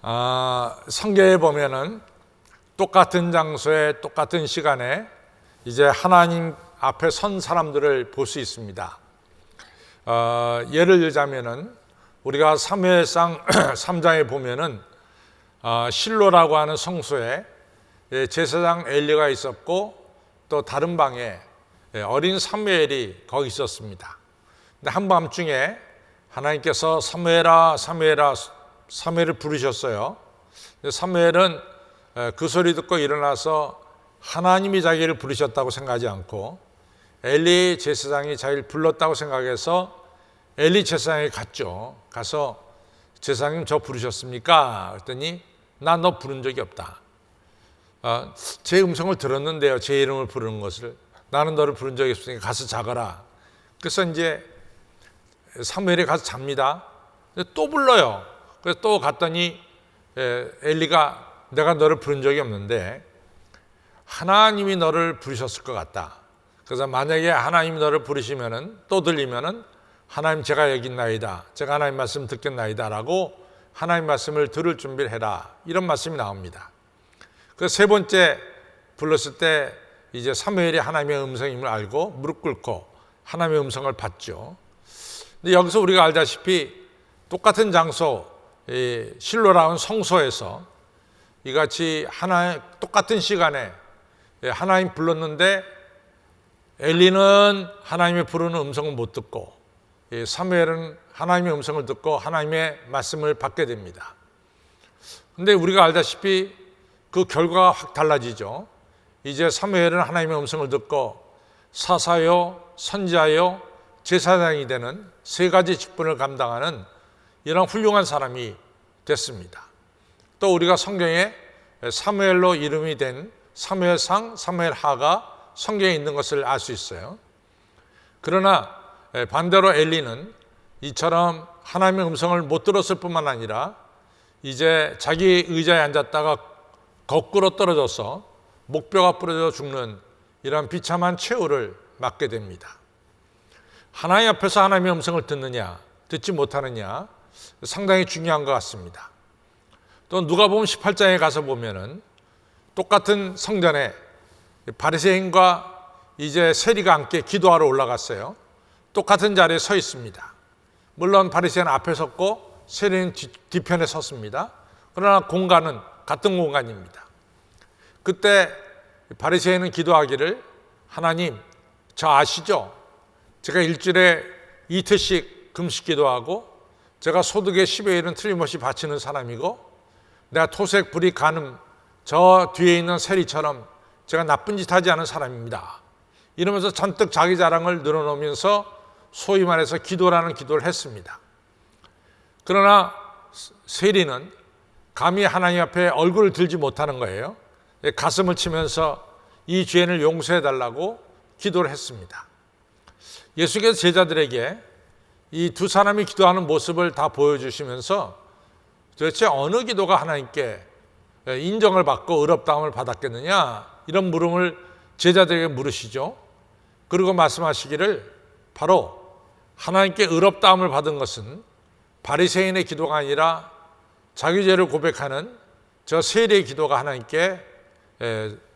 성경에 보면은 똑같은 장소에 똑같은 시간에 이제 하나님 앞에 선 사람들을 볼 수 있습니다. 예를 들자면은 우리가 사무엘상 3장에 보면은 실로라고 하는 성소에 제사장 엘리가 있었고 또 다른 방에 어린 사무엘이 거기 있었습니다. 근데 한밤중에 하나님께서 사무엘을 부르셨어요. 사무엘은 그 소리 듣고 일어나서 하나님이 자기를 부르셨다고 생각하지 않고 엘리 제사장이 자기를 불렀다고 생각해서 엘리 제사장이 갔죠. 가서 제사장님 저 부르셨습니까? 그랬더니 나 너 부른 적이 없다. 제 음성을 들었는데요. 제 이름을 부르는 것을. 나는 너를 부른 적이 없으니까 가서 자거라. 그래서 이제 사무엘이 가서 잡니다. 또 불러요. 그래서 또 갔더니 엘리가 내가 너를 부른 적이 없는데 하나님이 너를 부르셨을 것 같다. 그래서 만약에 하나님이 너를 부르시면은 또 들리면은 하나님 제가 여기 있나이다. 제가 하나님 말씀 듣겠나이다. 라고 하나님 말씀을 들을 준비를 해라. 이런 말씀이 나옵니다. 그래서 세 번째 불렀을 때 이제 사무엘이 하나님의 음성임을 알고 무릎 꿇고 하나님의 음성을 받죠. 근데 여기서 우리가 알다시피 똑같은 장소 실로라는 성소에서 이같이 똑같은 시간에 하나님 불렀는데 엘리는 하나님의 부르는 음성을 못 듣고 사무엘은 하나님의 음성을 듣고 하나님의 말씀을 받게 됩니다. 그런데 우리가 알다시피 그 결과가 확 달라지죠. 이제 사무엘은 하나님의 음성을 듣고 사사요, 선지자요, 제사장이 되는 세 가지 직분을 감당하는 이런 훌륭한 사람이 됐습니다. 또 우리가 성경에 사무엘로 이름이 된 사무엘상, 사무엘하가 성경에 있는 것을 알 수 있어요. 그러나 반대로 엘리는 이처럼 하나님의 음성을 못 들었을 뿐만 아니라 이제 자기 의자에 앉았다가 거꾸로 떨어져서 목뼈가 부러져 죽는 이런 비참한 최후를 맞게 됩니다. 하나님 앞에서 하나님의 음성을 듣느냐 듣지 못하느냐 상당히 중요한 것 같습니다. 또 누가복음 18장에 가서 보면은 똑같은 성전에 바리새인과 이제 세리가 함께 기도하러 올라갔어요. 똑같은 자리에 서 있습니다. 물론 바리새인은 앞에 섰고 세리는 뒤편에 섰습니다. 그러나 공간은 같은 공간입니다. 그때 바리새인은 기도하기를 하나님 저 아시죠? 제가 일주일에 이틀씩 금식 기도하고 제가 소득의 10의 1은 틀림없이 바치는 사람이고 내가 토색, 불이, 간음 저 뒤에 있는 세리처럼 제가 나쁜 짓 하지 않은 사람입니다. 이러면서 잔뜩 자기 자랑을 늘어놓으면서 소위 말해서 기도라는 기도를 했습니다. 그러나 세리는 감히 하나님 앞에 얼굴을 들지 못하는 거예요. 가슴을 치면서 이 죄인을 용서해달라고 기도를 했습니다. 예수께서 제자들에게 이 두 사람이 기도하는 모습을 다 보여주시면서 도대체 어느 기도가 하나님께 인정을 받고 의롭다함을 받았겠느냐 이런 물음을 제자들에게 물으시죠. 그리고 말씀하시기를 바로 하나님께 의롭다함을 받은 것은 바리새인의 기도가 아니라 자기 죄를 고백하는 저 세리의 기도가 하나님께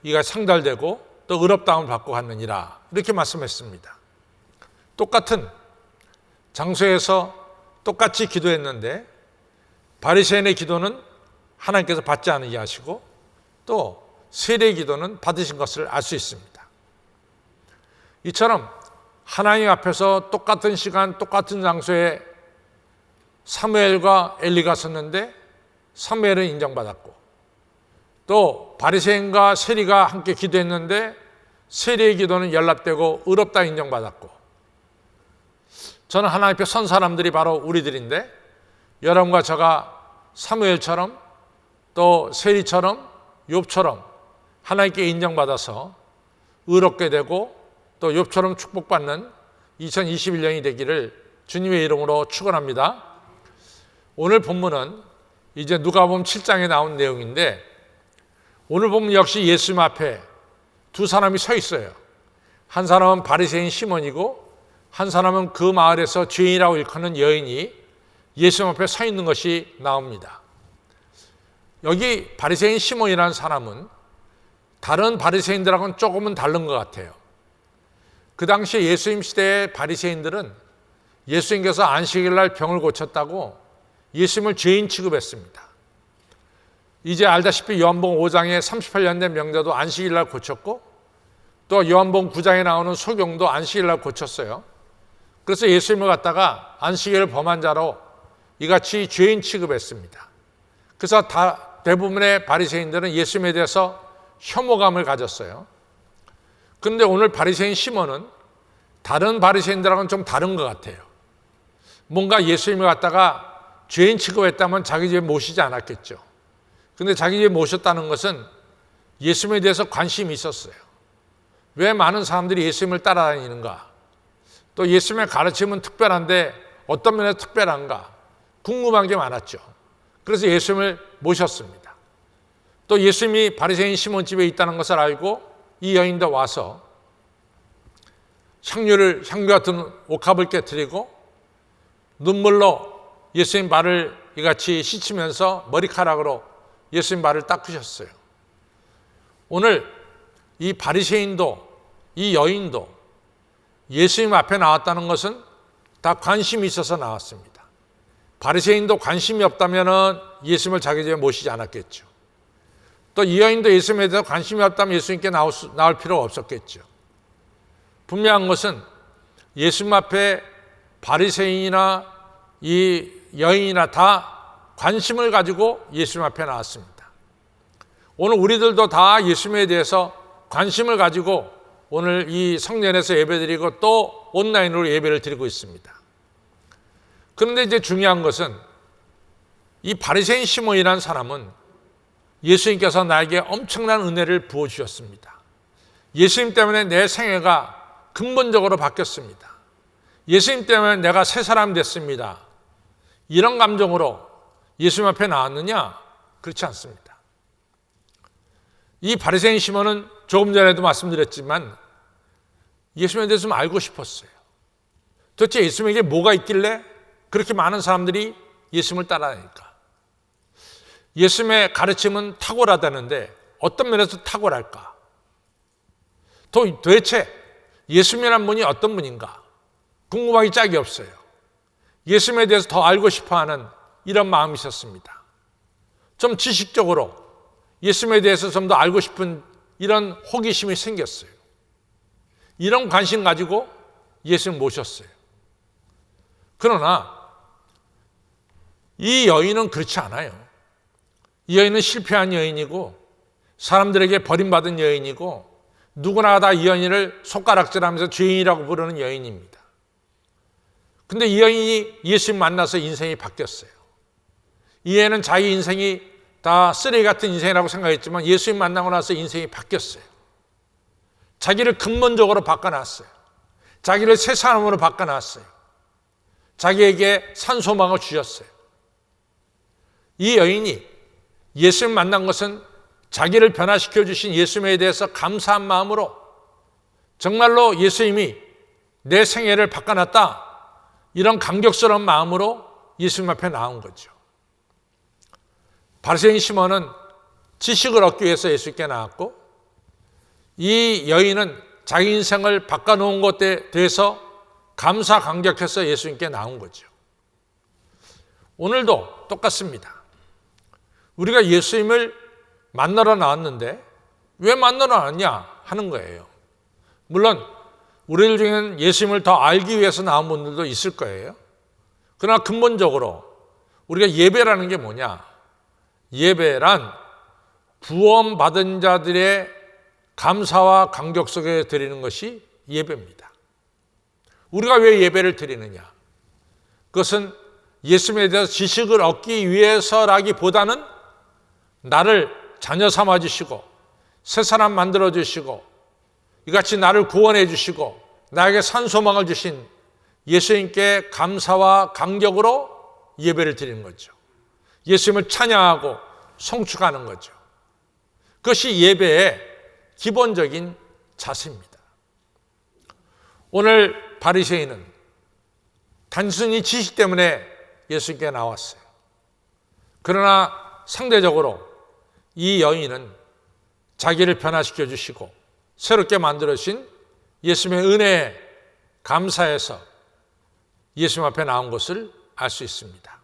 이가 상달되고 또 의롭다함을 받고 갔느니라 이렇게 말씀했습니다. 똑같은 장소에서 똑같이 기도했는데 바리새인의 기도는 하나님께서 받지 않으게 하시고 또 세리의 기도는 받으신 것을 알 수 있습니다. 이처럼 하나님 앞에서 똑같은 시간 똑같은 장소에 사무엘과 엘리가 섰는데 사무엘은 인정받았고 또 바리새인과 세리가 함께 기도했는데 세리의 기도는 연락되고 의롭다 인정받았고 저는 하나님 앞에 선 사람들이 바로 우리들인데 여러분과 저가 사무엘처럼 또 세리처럼 욥처럼 하나님께 인정받아서 의롭게 되고 또 욥처럼 축복받는 2021년이 되기를 주님의 이름으로 축원합니다. 오늘 본문은 이제 누가복음 7장에 나온 내용인데 오늘 보면 역시 예수님 앞에 두 사람이 서 있어요. 한 사람은 바리새인 시몬이고 한 사람은 그 마을에서 죄인이라고 일컫는 여인이 예수님 앞에 서 있는 것이 나옵니다. 여기 바리새인 시몬이라는 사람은 다른 바리새인들하고는 조금은 다른 것 같아요. 그 당시에 예수님 시대의 바리새인들은 예수님께서 안식일 날 병을 고쳤다고 예수님을 죄인 취급했습니다. 이제 알다시피 요한복음 5장에 38년 된 명자도 안식일 날 고쳤고, 또 요한복음 9장에 나오는 소경도 안식일 날 고쳤어요. 그래서 예수님을 갖다가 안식일을 범한 자로 이같이 죄인 취급했습니다. 그래서 대부분의 바리새인들은 예수님에 대해서 혐오감을 가졌어요. 그런데 오늘 바리새인 시몬은 다른 바리새인들하고는 좀 다른 것 같아요. 뭔가 예수님을 갖다가 죄인 취급했다면 자기 집에 모시지 않았겠죠. 그런데 자기 집에 모셨다는 것은 예수님에 대해서 관심이 있었어요. 왜 많은 사람들이 예수님을 따라다니는가? 또 예수님의 가르침은 특별한데 어떤 면에서 특별한가? 궁금한 게 많았죠. 그래서 예수님을 모셨습니다. 또 예수님이 바리새인 시몬 집에 있다는 것을 알고 이 여인도 와서 향유 같은 옥합을 깨뜨리고 눈물로 예수님 발을 이같이 씻으면서 머리카락으로 예수님 발을 닦으셨어요. 오늘 이 바리새인도 이 여인도 예수님 앞에 나왔다는 것은 다 관심이 있어서 나왔습니다. 바리새인도 관심이 없다면 예수님을 자기 집에 모시지 않았겠죠. 또 이 여인도 예수님에 대해서 관심이 없다면 예수님께 나올 필요가 없었겠죠. 분명한 것은 예수님 앞에 바리새인이나 이 여인이나 다 관심을 가지고 예수님 앞에 나왔습니다. 오늘 우리들도 다 예수님에 대해서 관심을 가지고 오늘 이 성전에서 예배드리고 또 온라인으로 예배를 드리고 있습니다. 그런데 이제 중요한 것은 이 바리새인 시몬이라는 사람은 예수님께서 나에게 엄청난 은혜를 부어주셨습니다. 예수님 때문에 내 생애가 근본적으로 바뀌었습니다. 예수님 때문에 내가 새 사람 됐습니다. 이런 감정으로 예수님 앞에 나왔느냐? 그렇지 않습니다. 이 바리새인 시몬은 조금 전에도 말씀드렸지만 예수님에 대해서 좀 알고 싶었어요. 도대체 예수님에게 뭐가 있길래 그렇게 많은 사람들이 예수님을 따라다니까? 예수님의 가르침은 탁월하다는데 어떤 면에서 탁월할까? 도대체 예수님이란 분이 어떤 분인가? 궁금하기 짝이 없어요. 예수님에 대해서 더 알고 싶어하는 이런 마음이 있었습니다. 좀 지식적으로 예수님에 대해서 좀 더 알고 싶은 이런 호기심이 생겼어요. 이런 관심 가지고 예수님을 모셨어요. 그러나 이 여인은 그렇지 않아요. 이 여인은 실패한 여인이고 사람들에게 버림받은 여인이고 누구나 다 이 여인을 손가락질하면서 죄인이라고 부르는 여인입니다. 근데 이 여인이 예수님 만나서 인생이 바뀌었어요. 이 애는 자기 인생이 다 쓰레기 같은 인생이라고 생각했지만 예수님 만나고 나서 인생이 바뀌었어요. 자기를 근본적으로 바꿔놨어요. 자기를 새 사람으로 바꿔놨어요. 자기에게 산소망을 주셨어요. 이 여인이 예수님 만난 것은 자기를 변화시켜 주신 예수님에 대해서 감사한 마음으로 정말로 예수님이 내 생애를 바꿔놨다, 이런 감격스러운 마음으로 예수님 앞에 나온 거죠. 바리새인 시몬은 지식을 얻기 위해서 예수님께 나왔고, 이 여인은 자기 인생을 바꿔놓은 것에 대해서 감사 감격해서 예수님께 나온 거죠. 오늘도 똑같습니다. 우리가 예수님을 만나러 나왔는데 왜 만나러 나왔냐 하는 거예요. 물론 우리들 중에는 예수님을 더 알기 위해서 나온 분들도 있을 거예요. 그러나 근본적으로 우리가 예배라는 게 뭐냐? 예배란 구원받은 자들의 감사와 감격 속에 드리는 것이 예배입니다. 우리가 왜 예배를 드리느냐? 그것은 예수님에 대해서 지식을 얻기 위해서라기보다는 나를 자녀 삼아 주시고 새 사람 만들어 주시고 이같이 나를 구원해 주시고 나에게 산소망을 주신 예수님께 감사와 감격으로 예배를 드리는 거죠. 예수님을 찬양하고 송축하는 거죠. 그것이 예배의 기본적인 자세입니다. 오늘 바리새인은 단순히 지식 때문에 예수님께 나왔어요. 그러나 상대적으로 이 여인은 자기를 변화시켜 주시고 새롭게 만들어주신 예수님의 은혜에 감사해서 예수님 앞에 나온 것을 알 수 있습니다.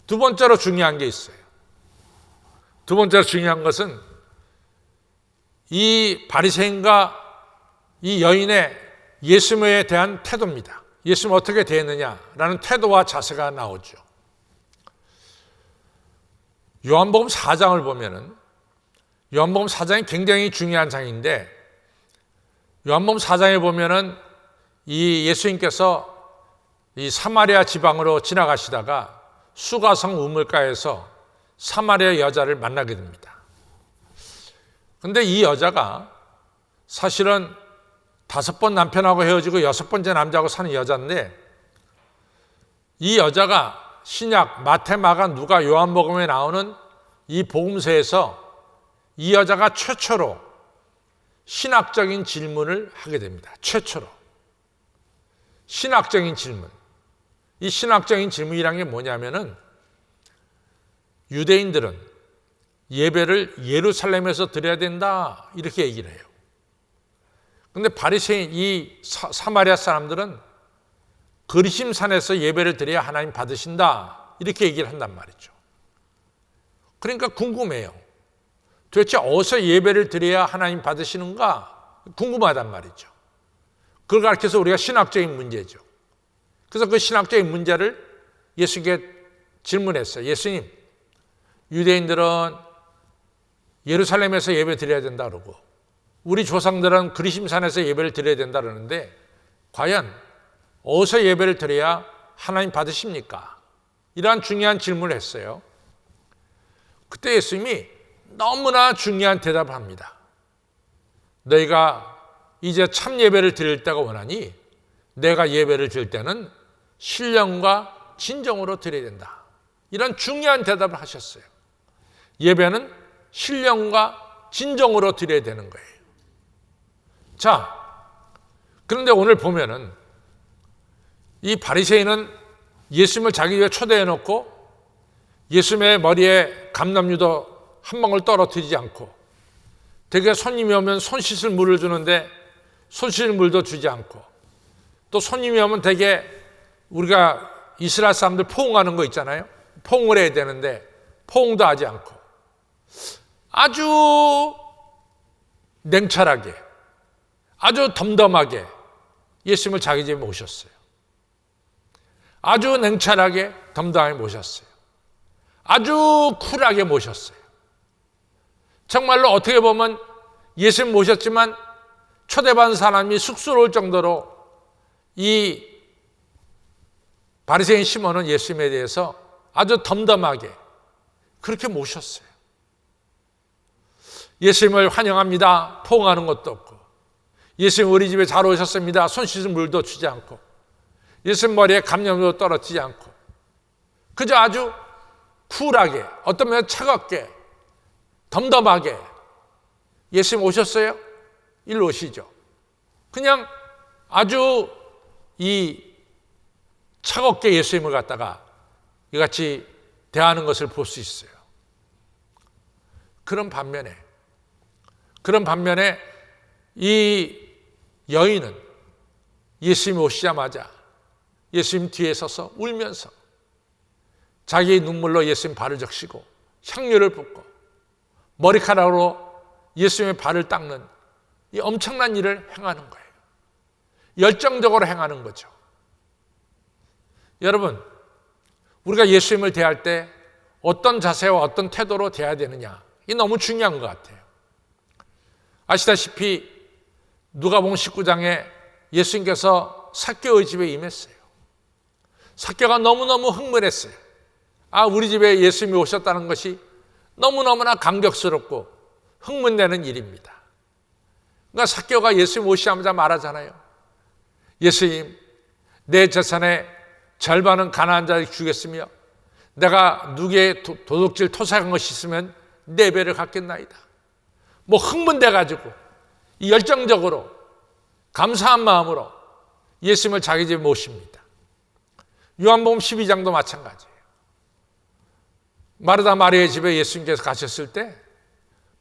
두 번째로 중요한 게 있어요. 두 번째로 중요한 것은 이 바리새인과 이 여인의 예수님에 대한 태도입니다. 예수님 어떻게 대했느냐라는 태도와 자세가 나오죠. 요한복음 4장을 보면은 요한복음 4장이 굉장히 중요한 장인데 요한복음 4장에 보면은 이 예수님께서 이 사마리아 지방으로 지나가시다가 수가성 우물가에서 사마리아 여자를 만나게 됩니다. 그런데 이 여자가 사실은 5번 남편하고 헤어지고 6번째 남자하고 사는 여자인데 이 여자가 신약 마태, 마가, 누가, 요한복음에 나오는 이 복음서에서 이 여자가 최초로 신학적인 질문을 하게 됩니다. 최초로. 신학적인 질문. 이 신학적인 질문이란 게 뭐냐면은 유대인들은 예배를 예루살렘에서 드려야 된다 이렇게 얘기를 해요. 그런데 바리새인 이 사마리아 사람들은 그리심산에서 예배를 드려야 하나님 받으신다 이렇게 얘기를 한단 말이죠. 그러니까 궁금해요. 도대체 어디서 예배를 드려야 하나님 받으시는가 궁금하단 말이죠. 그걸 가르쳐서 우리가 신학적인 문제죠. 그래서 그 신학적인 문제를 예수님께 질문했어요. 예수님, 유대인들은 예루살렘에서 예배 드려야 된다 그러고 우리 조상들은 그리심산에서 예배를 드려야 된다 그러는데 과연 어디서 예배를 드려야 하나님 받으십니까? 이러한 중요한 질문을 했어요. 그때 예수님이 너무나 중요한 대답을 합니다. 너희가 이제 참 예배를 드릴 때가 원하니 내가 예배를 드릴 때는 신령과 진정으로 드려야 된다. 이런 중요한 대답을 하셨어요. 예배는 신령과 진정으로 드려야 되는 거예요. 자, 그런데 오늘 보면은 이 바리새인은 예수님을 자기 집에 초대해 놓고 예수님의 머리에 감람유도 한 방울 떨어뜨리지 않고 되게 손님이 오면 손 씻을 물을 주는데 손 씻을 물도 주지 않고 또 손님이 오면 되게 우리가 이스라엘 사람들 포옹하는 거 있잖아요. 포옹을 해야 되는데 포옹도 하지 않고 아주 냉철하게 아주 덤덤하게 예수님을 자기 집에 모셨어요. 아주 냉철하게 덤덤하게 모셨어요. 아주 쿨하게 모셨어요. 정말로 어떻게 보면 예수님 모셨지만 초대받은 사람이 쑥스러울 정도로 이 바리새인 시몬은 예수님에 대해서 아주 덤덤하게 그렇게 모셨어요. 예수님을 환영합니다. 포옹하는 것도 없고 예수님 우리 집에 잘 오셨습니다. 손 씻은 물도 주지 않고 예수님 머리에 감염도 떨어지지 않고 그저 아주 쿨하게 어떤 면에 차갑게 덤덤하게 예수님 오셨어요? 일로 오시죠. 그냥 아주 이 차갑게 예수님을 갖다가 이같이 대하는 것을 볼 수 있어요. 그런 반면에 이 여인은 예수님이 오시자마자 예수님 뒤에 서서 울면서 자기의 눈물로 예수님 발을 적시고 향유를 붓고 머리카락으로 예수님의 발을 닦는 이 엄청난 일을 행하는 거예요. 열정적으로 행하는 거죠. 여러분, 우리가 예수님을 대할 때 어떤 자세와 어떤 태도로 대해야 되느냐, 이게 너무 중요한 것 같아요. 아시다시피 누가복음 19장에 예수님께서 삭개오의 집에 임했어요. 삭개오가 너무너무 흥분했어요. 우리 집에 예수님이 오셨다는 것이 너무너무나 감격스럽고 흥분되는 일입니다. 그러니까 삭개오가 예수님 오시자마자 말하잖아요. 예수님, 내 재산의 절반은 가난한 자에게 주겠으며 내가 누구의 도둑질 토색한 것이 있으면 4배를 갚겠나이다. 흥분돼가지고 열정적으로 감사한 마음으로 예수님을 자기 집에 모십니다. 요한복음 12장도 마찬가지예요. 마르다 마리아의 집에 예수님께서 가셨을 때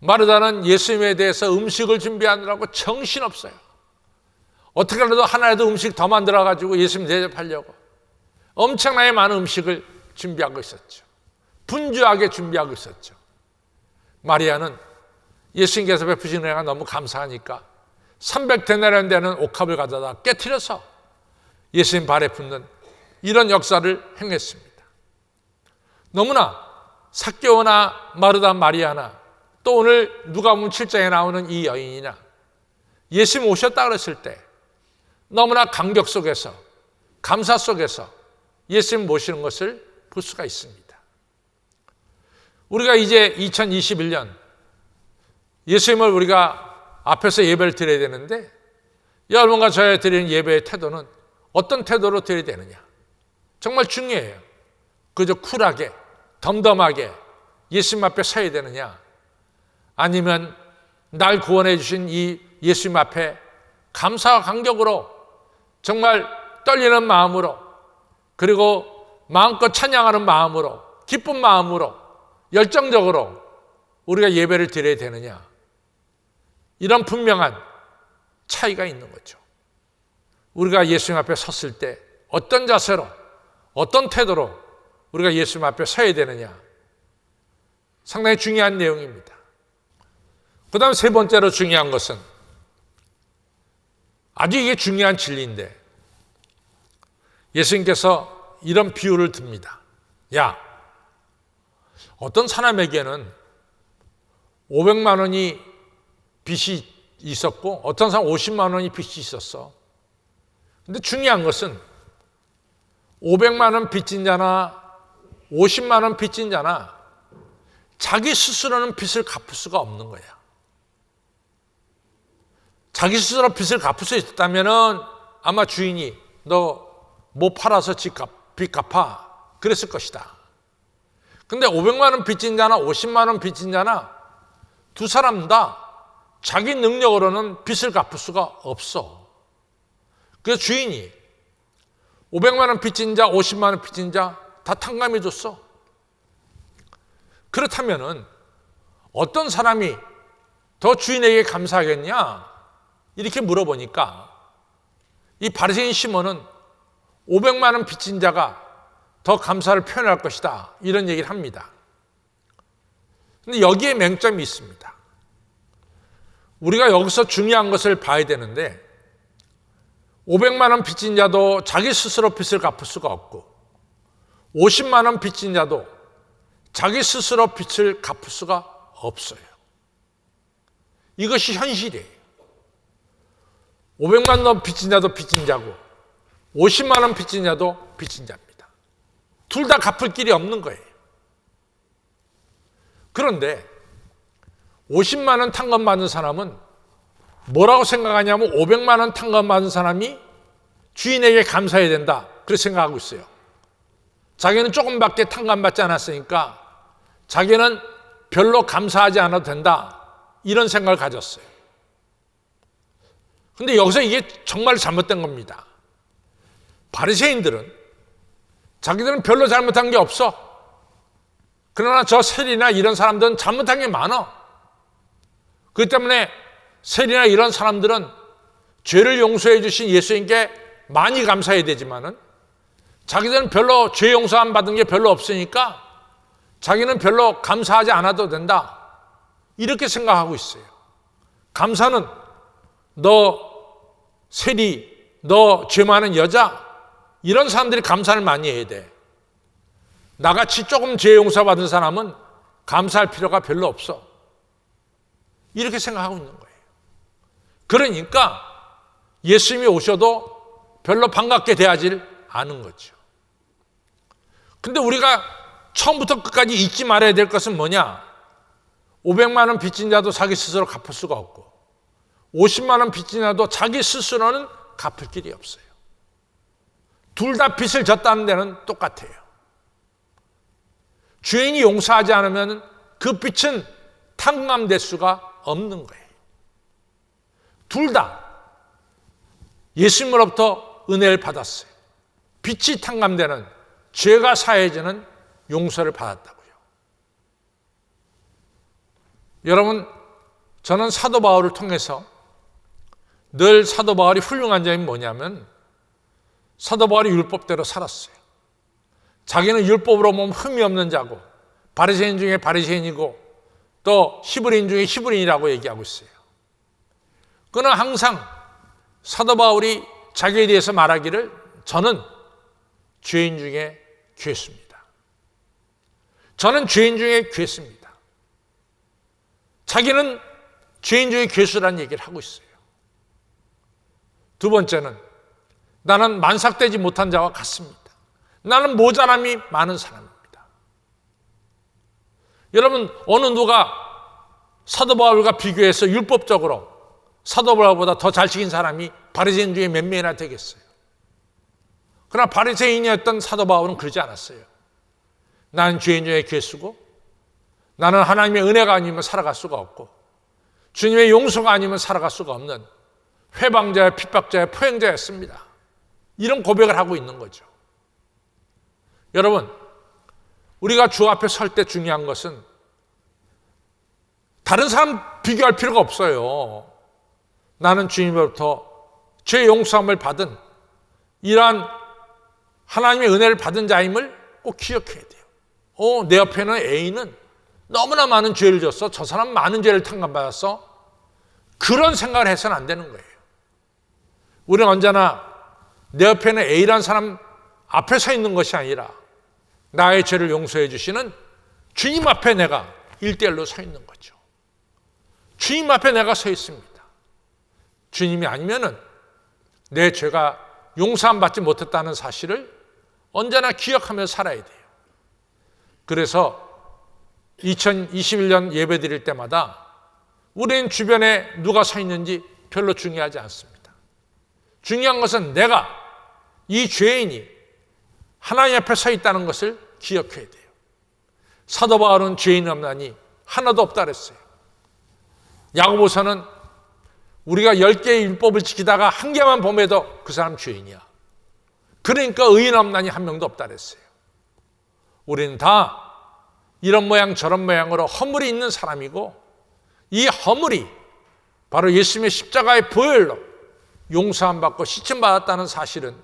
마르다는 예수님에 대해서 음식을 준비하느라고 정신없어요. 어떻게라도 하나라도 음식 더 만들어가지고 예수님 대접하려고 엄청나게 많은 음식을 준비하고 있었죠. 분주하게 준비하고 있었죠. 마리아는 예수님께서 베푸신 은혜가 너무 감사하니까 300데나리온 되는 옥합을 가져다 깨트려서 예수님 발에 붓는 이런 역사를 행했습니다. 너무나 삭개오나 마르다 마리아나 또 오늘 누가복음 7장에 나오는 이 여인이나 예수님 오셨다 그랬을 때 너무나 감격 속에서 감사 속에서 예수님 모시는 것을 볼 수가 있습니다. 우리가 이제 2021년 예수님을 우리가 앞에서 예배를 드려야 되는데 여러분과 저에 드리는 예배의 태도는 어떤 태도로 드려야 되느냐? 정말 중요해요. 그저 쿨하게 덤덤하게 예수님 앞에 서야 되느냐? 아니면 날 구원해 주신 이 예수님 앞에 감사와 감격으로 정말 떨리는 마음으로 그리고 마음껏 찬양하는 마음으로 기쁜 마음으로 열정적으로 우리가 예배를 드려야 되느냐? 이런 분명한 차이가 있는 거죠. 우리가 예수님 앞에 섰을 때 어떤 자세로 어떤 태도로 우리가 예수님 앞에 서야 되느냐? 상당히 중요한 내용입니다. 그 다음 세 번째로 중요한 것은 아주 이게 중요한 진리인데 예수님께서 이런 비유를 듭니다. 야, 어떤 사람에게는 500만 원이 빚이 있었고 어떤 사람 50만 원이 빚이 있었어. 근데 중요한 것은 500만 원 빚진 자나 50만 원 빚진 자나 자기 스스로는 빚을 갚을 수가 없는 거야. 자기 스스로 빚을 갚을 수 있었다면 아마 주인이 너 뭐 팔아서 빚 갚아 그랬을 것이다. 근데 500만 원 빚진 자나 50만 원 빚진 자나 두 사람 다 자기 능력으로는 빚을 갚을 수가 없어. 그래서 주인이 500만 원 빚진 자, 50만 원 빚진 자 다 탕감해 줬어. 그렇다면은 어떤 사람이 더 주인에게 감사하겠냐? 이렇게 물어보니까 이 바리새인 시몬은 500만 원 빚진 자가 더 감사를 표현할 것이다. 이런 얘기를 합니다. 근데 여기에 맹점이 있습니다. 우리가 여기서 중요한 것을 봐야 되는데 500만 원 빚진 자도 자기 스스로 빚을 갚을 수가 없고 50만 원 빚진 자도 자기 스스로 빚을 갚을 수가 없어요. 이것이 현실이에요. 500만 원 빚진 자도 빚진 자고 50만 원 빚진 자도 빚진 자입니다. 둘 다 갚을 길이 없는 거예요. 그런데 50만 원 탕감 받은 사람은 뭐라고 생각하냐면 500만 원 탕감 받은 사람이 주인에게 감사해야 된다. 그렇게 생각하고 있어요. 자기는 조금밖에 탕감 받지 않았으니까 자기는 별로 감사하지 않아도 된다. 이런 생각을 가졌어요. 근데 여기서 이게 정말 잘못된 겁니다. 바리새인들은 자기들은 별로 잘못한 게 없어. 그러나 저 세리나 이런 사람들은 잘못한 게 많아. 그렇기 때문에 세리나 이런 사람들은 죄를 용서해 주신 예수님께 많이 감사해야 되지만은 자기들은 별로 죄 용서 안 받은 게 별로 없으니까 자기는 별로 감사하지 않아도 된다. 이렇게 생각하고 있어요. 감사는 너 세리, 너 죄 많은 여자 이런 사람들이 감사를 많이 해야 돼. 나같이 조금 죄 용서 받은 사람은 감사할 필요가 별로 없어. 이렇게 생각하고 있는 거예요. 그러니까 예수님이 오셔도 별로 반갑게 대하지 않은 거죠. 근데 우리가 처음부터 끝까지 잊지 말아야 될 것은 뭐냐? 500만 원 빚진 자도 자기 스스로 갚을 수가 없고 50만 원 빚진 자도 자기 스스로는 갚을 길이 없어요. 둘 다 빚을 졌다는 데는 똑같아요. 주인이 용서하지 않으면 그 빚은 탕감될 수가 없는 거예요. 둘 다 예수님으로부터 은혜를 받았어요. 빚이 탕감되는 죄가 사해지는 용서를 받았다고요. 여러분, 저는 사도 바울을 통해서 늘 사도 바울이 훌륭한 점이 뭐냐면 사도 바울이 율법대로 살았어요. 자기는 율법으로 보면 흠이 없는 자고 바리새인 중에 바리새인이고 또 히브리인 중에 히브리인이라고 얘기하고 있어요. 그는 항상 사도 바울이 자기에 대해서 말하기를 저는 죄인 중에 괴수입니다. 저는 죄인 중에 괴수입니다. 자기는 죄인 중에 괴수라는 얘기를 하고 있어요. 두 번째는 나는 만삭되지 못한 자와 같습니다. 나는 모자람이 많은 사람입니다. 여러분, 어느 누가 사도 바울과 비교해서 율법적으로 사도 바울보다 더 잘 지킨 사람이 바리새인 중에 몇 명이나 되겠어요? 그러나 바리새인이었던 사도 바울은 그러지 않았어요. 나는 죄인 중에 괴수고 나는 하나님의 은혜가 아니면 살아갈 수가 없고 주님의 용서가 아니면 살아갈 수가 없는 회방자의 핍박자의 포행자였습니다. 이런 고백을 하고 있는 거죠. 여러분, 우리가 주 앞에 설 때 중요한 것은 다른 사람 비교할 필요가 없어요. 나는 주님으로부터 죄 용서함을 받은 이러한 하나님의 은혜를 받은 자임을 꼭 기억해야 돼요. 내 옆에는 A는 너무나 많은 죄를 졌어. 저 사람 많은 죄를 탕감받았어. 그런 생각을 해서는 안 되는 거예요. 우리는 언제나 내 옆에는 A라는 사람 앞에 서 있는 것이 아니라 나의 죄를 용서해 주시는 주님 앞에 내가 1대1로 서 있는 거죠. 주님 앞에 내가 서 있습니다. 주님이 아니면은 내 죄가 용서함 받지 못했다는 사실을 언제나 기억하며 살아야 돼요. 그래서 2021년 예배 드릴 때마다 우리는 주변에 누가 서 있는지 별로 중요하지 않습니다. 중요한 것은 내가 이 죄인이 하나님 앞에 서 있다는 것을 기억해야 돼요. 사도 바울은 죄인이 없나니 하나도 없다 그랬어요. 야고보서는 우리가 10개의 율법을 지키다가 한 개만 범해도 그 사람 죄인이야. 그러니까 의인 없나니 한 명도 없다 그랬어요. 우리는 다 이런 모양 저런 모양으로 허물이 있는 사람이고 이 허물이 바로 예수님의 십자가의 보혈로 용서함 받고 시침 받았다는 사실은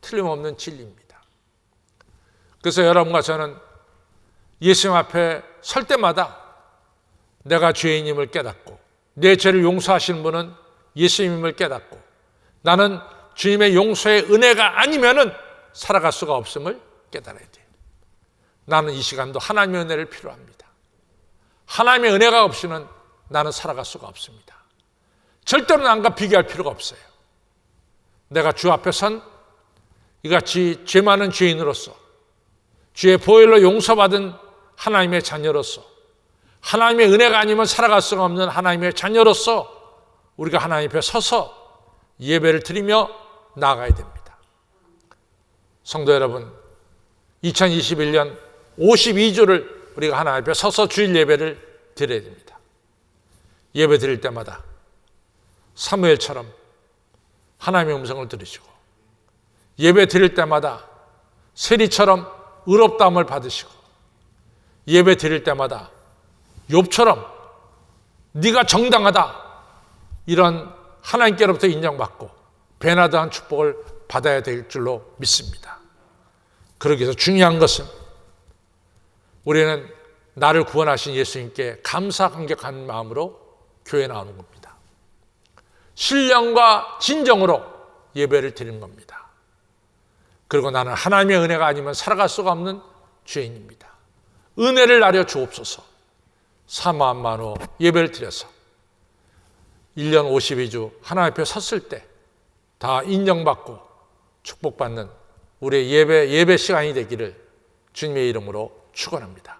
틀림없는 진리입니다. 그래서 여러분과 저는 예수님 앞에 설 때마다 내가 죄인임을 깨닫고 내 죄를 용서하시는 분은 예수님임을 깨닫고 나는 주님의 용서의 은혜가 아니면은 살아갈 수가 없음을 깨달아야 돼요. 나는 이 시간도 하나님의 은혜를 필요합니다. 하나님의 은혜가 없이는 나는 살아갈 수가 없습니다. 절대로 남과 비교할 필요가 없어요. 내가 주 앞에 선 이같이 죄 많은 죄인으로서 주의 보혈로 용서받은 하나님의 자녀로서 하나님의 은혜가 아니면 살아갈 수가 없는 하나님의 자녀로서 우리가 하나님 앞에 서서 예배를 드리며 나아가야 됩니다. 성도 여러분, 2021년 52주를 우리가 하나님 앞에 서서 주일 예배를 드려야 됩니다. 예배 드릴 때마다 사무엘처럼 하나님의 음성을 들으시고 예배 드릴 때마다 세리처럼 의롭다함을 받으시고 예배 드릴 때마다 욥처럼 네가 정당하다 이런 하나님께로부터 인정받고 베나드한 축복을 받아야 될 줄로 믿습니다. 그러기 위해서 중요한 것은 우리는 나를 구원하신 예수님께 감사 감격한 마음으로 교회에 나오는 겁니다. 신령과 진정으로 예배를 드리는 겁니다. 그리고 나는 하나님의 은혜가 아니면 살아갈 수가 없는 죄인입니다. 은혜를 나려 주옵소서. 사마만으로 예배를 드려서 1년 52주 하나님 앞에 섰을 때 다 인정받고 축복받는 우리의 예배 시간이 되기를 주님의 이름으로 축원합니다.